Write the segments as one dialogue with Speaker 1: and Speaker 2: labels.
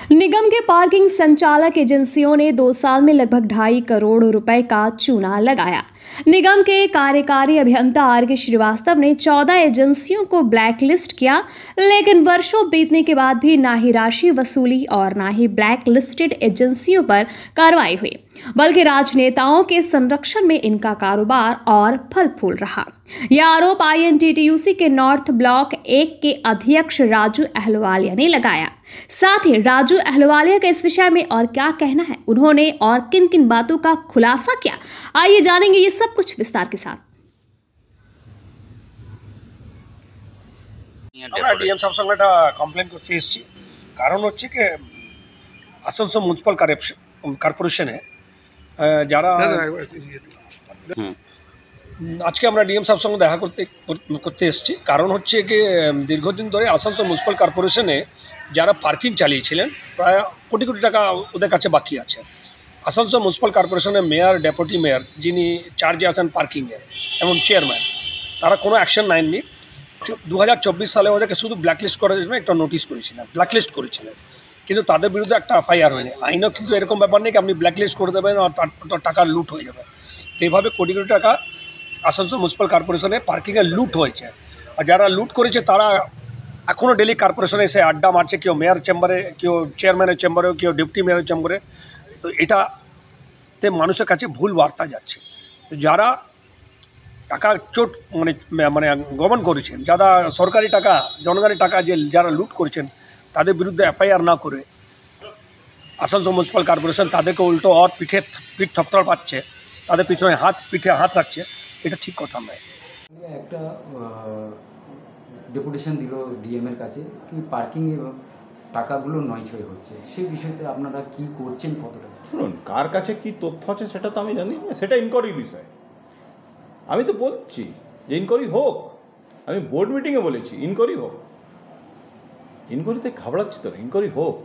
Speaker 1: निगम के पार्किंग संचालक एजेंसियों ने 2 साल में लगभग 2.5 करोड़ रुपए का चूना लगाया। निगम के कार्यकारी अभियंता आर.के. श्रीवास्तव ने 14 एजेंसियों को ब्लैक लिस्ट किया, लेकिन वर्षों बीतने के बाद भी ना ही राशि वसूली और ना ही ब्लैक लिस्टेड एजेंसियों पर कार्रवाई हुई, बल्कि राजनेताओं के संरक्षण में इनका कारोबार और फल फूल रहा। यह आरोप INTTUC के नॉर्थ ब्लॉक 1 के अध्यक्ष राजू अहलुवालिया ने लगाया। साथ ही राजू अहलुवालिया का इस विषय में और क्या कहना है, उन्होंने और किन किन बातों का खुलासा किया, आइए जानेंगे ये सब कुछ विस्तार के साथ।
Speaker 2: আমরা ডিএম সাহেবের সঙ্গে একটা কমপ্লেন করতে এসেছি। কারণ হচ্ছে কি আসানসোল মিউনিসিপ্যাল কর্পোরেশনে যারা আজকে আমরা ডিএম সাহেবের সঙ্গে দেখা করতে এসেছি। কারণ হচ্ছে কি দীর্ঘদিন ধরে আসানসোল মিউনিসিপ্যাল কর্পোরেশনে যারা পার্কিং চালিয়েছিলেন প্রায় কোটি কোটি টাকা ওদের কাছে বাকি আছে। আসানসোল মিউনিসিপ্যাল কর্পোরেশনের মেয়র, ডেপুটি মেয়র যিনি চার্জে আছেন পার্কিংয়ে এবং চেয়ারম্যান, তারা কোনো অ্যাকশন নেননি। 2024 সালে ওদেরকে শুধু ব্ল্যাকলিস্ট করার জন্য একটা নোটিশ করেছিলেন, ব্ল্যাকলিস্ট করেছিলেন, কিন্তু তাদের বিরুদ্ধে একটা FIR হয়নি। আইনও কিন্তু এরকম ব্যাপার নেই কি আপনি ব্ল্যাকলিস্ট করে দেবেন আর তার টাকা লুট হয়ে যাবে। এইভাবে কোটি কোটি টাকা আসানসোল মিউনিসিপ্যাল কর্পোরেশনে পার্কিংয়ে লুট হয়েছে। আর যারা লুট করেছে তারা এখনও ডেলি কর্পোরেশনে এসে আড্ডা মারছে, কেউ মেয়র চেম্বারে, কেউ চেয়ারম্যানের চেম্বারে, কেউ ডেপুটি মেয়রের চেম্বারে। তো এটাতে মানুষের কাছে ভুল বার্তা যাচ্ছে। যারা টাকা চোট মানে গমন করেছেন, যারা সরকারি টাকা, জনগণের টাকা যারা লুট করেছেন, তাদের বিরুদ্ধে FIR না করে আসানসোল মিউনিসিপ্যাল কর্পোরেশন তাদেরকে উল্টো পিঠ থপথর পাচ্ছে, তাদের পিছনে পিঠে হাত রাখছে। এটা ঠিক কথা নয়।
Speaker 3: একটা ডেপুটেশন দিল ডিএম এর কাছে কি পার্কিং এ টাকাগুলো নয়ছয় হচ্ছে, সেই বিষয়তে আপনারা কি করছেন, কতটা?
Speaker 4: শুনুন, কার কাছে কি তথ্য আছে সেটা তো আমি জানি না, সেটা ইনকোয়ারির বিষয়। আমি তো বলছি যে ইনকোয়ারি হোক, আমি বোর্ড মিটিংয়ে বলেছি ইনকোয়ারি হোক। ইনকোয়ারিতে ঘাবড়াচ্ছি তো, ইনকোয়ারি হোক।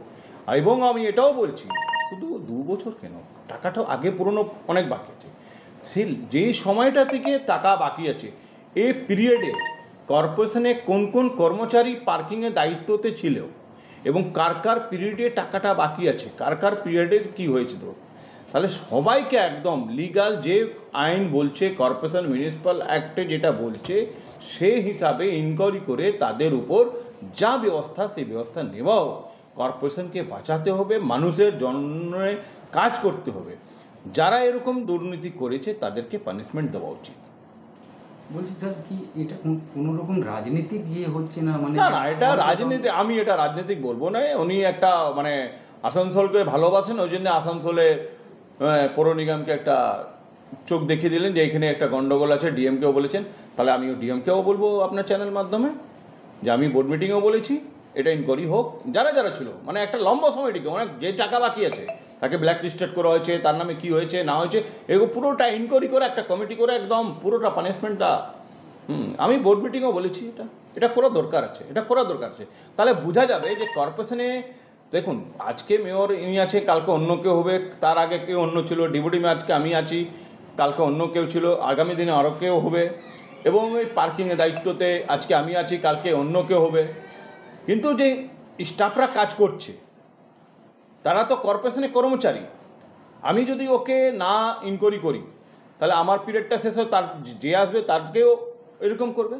Speaker 4: এবং আমি এটাও বলছি শুধু 2 বছর কেন, টাকাটাও আগে পুরনো অনেক বাকি আছে। সেই যেই সময়টা থেকে টাকা বাকি আছে, এই পিরিয়ডে কর্পোরেশনে কোন কোন কর্মচারী পার্কিংয়ের দায়িত্বতে ছিল এবং কার কার পিরিয়ডে টাকাটা বাকি আছে, কার কার পিরিয়ডে কী হয়েছে, তো তাহলে সবাইকে একদম লিগাল যে আইন বলছে, কর্পোরেশন মিউনিসিপ্যাল অ্যাক্টে যেটা বলছে, সেই হিসাবে ইনকোয়ারি করে তাদের উপর যা ব্যবস্থা সেই ব্যবস্থা নেওয়াও। কর্পোরেশনকে বাঁচাতে হবে, মানুষের জন্য কাজ করতে হবে। যারা এরকম দুর্নীতি করেছে তাদেরকে পানিশমেন্ট দেওয়া উচিত।
Speaker 3: বলছি স্যার, কি এটা কোনো রকম রাজনীতি গিয়ে হচ্ছে না? মানে
Speaker 4: না, এটা রাজনীতি, আমি এটা রাজনীতিক বলবো না। উনি একটা আসানসোলকে ভালোবাসেন, ওই জন্য আসানসোলে পৌর নিগমকে একটা চোখ দেখিয়ে দিলেন যে এখানে একটা গন্ডগোল আছে। ডিএমকেও বলেছেন, তাহলে আমিও ডিএমকেও বলবো আপনার চ্যানেল মাধ্যমে যে আমি বোর্ড মিটিংয়েও বলেছি এটা ইনকোয়ারি হোক। যারা যারা ছিল একটা লম্বা সময় টিকে অনেক যে টাকা বাকি আছে তাকে ব্ল্যাক লিস্টেড করা হয়েছে, তার নামে কী হয়েছে না হয়েছে এগুলো পুরোটা ইনকোয়ারি করে একটা কমিটি করে একদম পুরোটা পানিশমেন্টটা আমি বোর্ড মিটিংয়েও বলেছি এটা করা দরকার আছে, এটা করা দরকার আছে। তাহলে বোঝা যাবে যে কর্পোরেশনে দেখুন, আজকে মেয়র ইনি আছে, কালকে অন্য কেউ হবে, তার আগে কেউ অন্য ছিল, ডেপুটি মেয়র আজকে আমি আছি, কালকে অন্য কেউ ছিল, আগামী দিনে আরও কেউ হবে। এবং ওই পার্কিংয়ের দায়িত্বতে আজকে আমি আছি, কালকে অন্য কেউ হবে। কিন্তু যে স্টাফরা কাজ করছে তারা তো কর্পোরেশনের কর্মচারী। আমি যদি ওকে না ইনকোয়ারি করি তাহলে আমার পিরিয়ডটা শেষ হয়, তার যে আসবে তাদেরকেও এরকম করবে।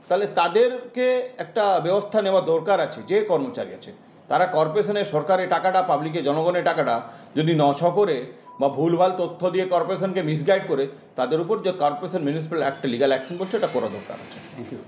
Speaker 4: তাহলে তাদেরকে একটা ব্যবস্থা নেওয়া দরকার আছে। যে কর্মচারী আছে তারা কর্পোরেশনের সরকারের টাকাটা, পাবলিকের জনগণের টাকাটা যদি নষ্ট করে বা ভুলভাল তথ্য দিয়ে কর্পোরেশনকে মিসগাইড করে, তাদের উপর যে corporation municipal act legal action বলছে এটা করা দরকার আছে।
Speaker 3: Thank you.